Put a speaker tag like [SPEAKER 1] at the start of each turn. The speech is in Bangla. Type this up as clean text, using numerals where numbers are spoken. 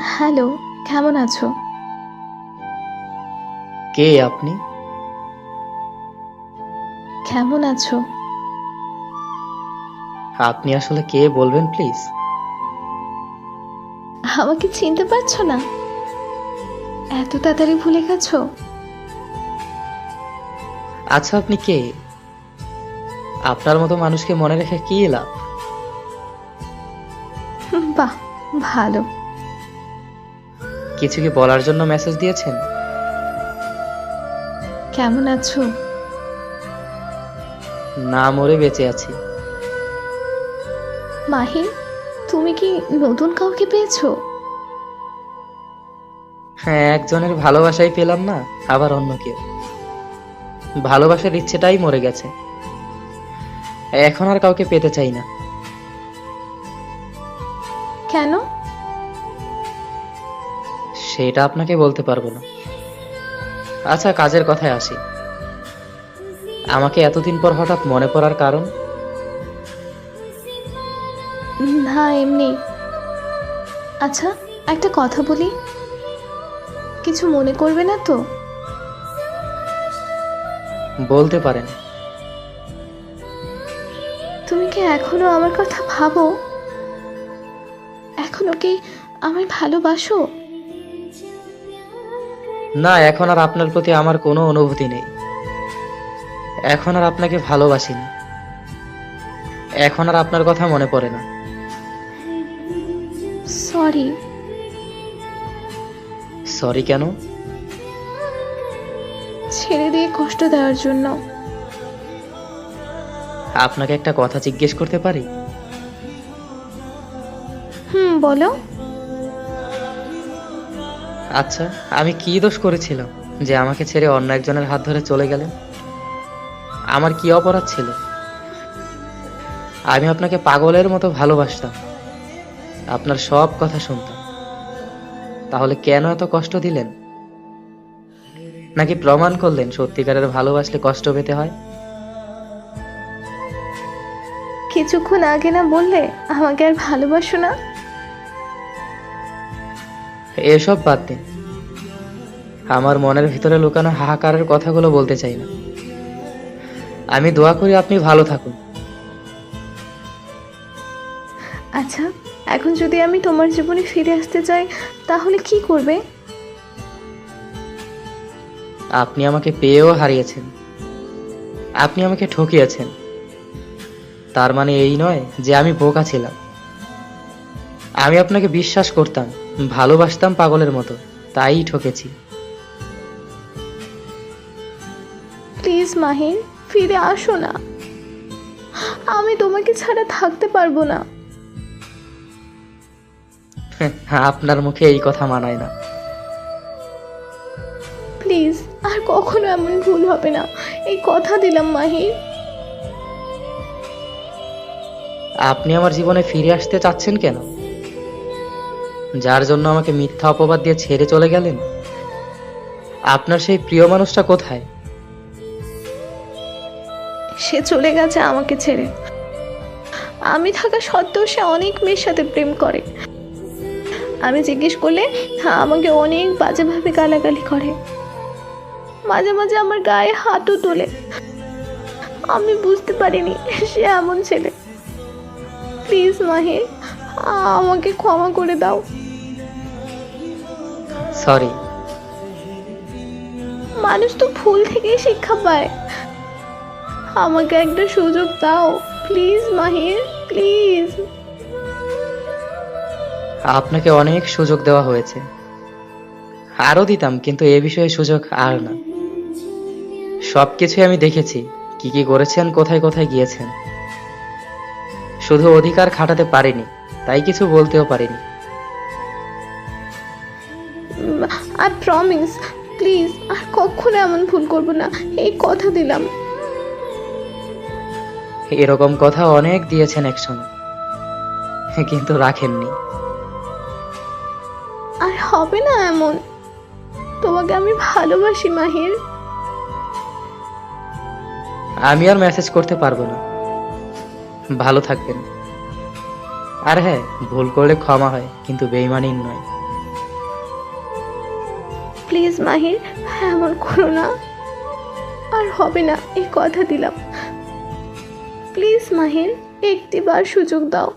[SPEAKER 1] হ্যালো, কেমন আছো?
[SPEAKER 2] কে আপনি?
[SPEAKER 1] কেমন আছো?
[SPEAKER 2] আপনি আসলে কে বলবেন প্লিজ?
[SPEAKER 1] আমাকে চিনতে পারছো না? এত তাড়াতাড়ি ভুলে গেছো?
[SPEAKER 2] আচ্ছা, আপনি কে? আপনার মতো মানুষকে মনে রেখে কি লাভ?
[SPEAKER 1] বাহ, ভালো।
[SPEAKER 2] কিছু কি বলার জন্য মেসেজ দিয়েছেন?
[SPEAKER 1] কেমন আছো?
[SPEAKER 2] না মরে বেঁচে আছি।
[SPEAKER 1] মাহিন, তুমি কি নতুন কাউকে পেয়েছো?
[SPEAKER 2] হ্যাঁ, একজনের ভালোবাসাই পেলাম না, আবার অন্য কেউ। ভালোবাসার ইচ্ছেটাই মরে গেছে। এখন আর কাউকে পেতে চাই না।
[SPEAKER 1] কেন?
[SPEAKER 2] সেটা আপনাকে বলতে পারবো না। আচ্ছা, কাজের কথায় আসি। আমাকে এতদিন পর হঠাৎ মনে পড়ার কারণ?
[SPEAKER 1] না, এমনি। আচ্ছা, একটা কথা বলি, কিছু মনে করবে না তো?
[SPEAKER 2] বলতে পারেন।
[SPEAKER 1] তুমি কি এখনো আমার কথা ভাবো? এখনো কি আমায় ভালোবাসো?
[SPEAKER 2] না, এখন আর আপনার প্রতি আমার কোনো অনুভূতি নেই। এখন আর আপনাকে ভালোবাসি না। এখন আর আপনার কথা মনে পড়ে না।
[SPEAKER 1] সরি।
[SPEAKER 2] সরি কেন?
[SPEAKER 1] ছেড়ে দিয়ে কষ্ট দেওয়ার জন্য।
[SPEAKER 2] আপনাকে একটা কথা জিজ্ঞেস করতে পারি?
[SPEAKER 1] বলো।
[SPEAKER 2] আচ্ছা, আমি কি দোষ করেছিলাম যে আমাকে ছেড়ে অন্য একজনের হাত ধরে চলে গেলেন? আমার কি অপরাধ ছিল? আমি আপনাকে পাগলের মতো ভালোবাসতাম, আপনার সব কথা শুনতাম। তাহলে কেন এত কষ্ট দিলেন? নাকি প্রমাণ করলেন সত্যিকারের ভালোবাসলে কষ্ট পেতে হয়?
[SPEAKER 1] কিছুক্ষণ আগে না বললে আমাকে আর ভালোবাসো না?
[SPEAKER 2] এসব বাদ দিন। আমার মনের ভিতরে লুকানো হাহাকারের কথাগুলো বলতে চাই না। আমি দোয়া করি আপনি ভালো থাকুন।
[SPEAKER 1] আচ্ছা, এখন যদি আমি তোমার জীবনে ফিরে আসতে চাই তাহলে কি করবে?
[SPEAKER 2] আপনি আমাকে পেয়েও হারিয়েছেন। আপনি আমাকে ঠকিয়েছেন। তার মানে এই নয় যে আমি বোকা ছিলাম। আমি আপনাকে বিশ্বাস করতাম, ভালোবাসতাম পাগলের মতো, তাই ঠকেছি।
[SPEAKER 1] প্লিজ মাহির, ফিরে আসো না। আমি তোমাকে ছাড়া থাকতে পারবো না।
[SPEAKER 2] আপনার মুখে এই কথা মানায় না।
[SPEAKER 1] প্লিজ, আর কখনো এমন ভুল হবে না, এই কথা দিলাম মাহির।
[SPEAKER 2] আপনি আমার জীবনে ফিরে আসতে চাচ্ছেন কেন? যার জন্য আমাকে মিথ্যা অপবাদ দিয়ে ছেড়ে চলে গেলেন? আপনার সেই প্রিয় মানুষটা কোথায়?
[SPEAKER 1] সে চলে গেছে আমাকে ছেড়ে। আমি থাকা সত্ত্বেও সে অনেক মেয়ের সাথে প্রেম করে। আমি জিজ্ঞেস করলে আমাকে অনেক বাজেভাবে গালাগালি করে। মাঝে মাঝে আমার গায়ে হাতও তোলে। আমি বুঝতে পারিনি সে এমন ছেলে। প্লিজ মাহির, আমাকে ক্ষমা করে দাও।
[SPEAKER 2] সরি।
[SPEAKER 1] মানুষ তো ভুল থেকেই শিক্ষা পায়। আমাকে একটা সুযোগ দাও প্লিজ মাহির, প্লিজ।
[SPEAKER 2] আপনাকে অনেক সুযোগ দেওয়া হয়েছে, আরো দিতাম, কিন্তু এ বিষয়ে সুযোগ আর না। সবকিছুই আমি দেখেছি, কি কি করেছেন, কোথায় কোথায় গিয়েছেন। শুধু অধিকার খাটাতে পারিনি, তাই কিছু বলতেও পারিনি।
[SPEAKER 1] আই প্রমিস, প্লিজ আর কখনো এমন ভুল করবো না, এই কথা দিলাম।
[SPEAKER 2] এরকম কথা অনেক দিয়েছেন একসময়, কিন্তু রাখেননি।
[SPEAKER 1] আর হবে না এমন। তোমাকে আমি ভালোবাসি মাহির।
[SPEAKER 2] আমি আর মেসেজ করতে পারবো না। ভালো থাকবেন। আর হ্যাঁ, ভুল করলে ক্ষমা হয়, কিন্তু বেইমানি নয়।
[SPEAKER 1] প্লিজ মাহির, এমন করো না, আর হবে না, এই কথা দিলাম। প্লিজ মাহির, একটিবার সুযোগ দাও।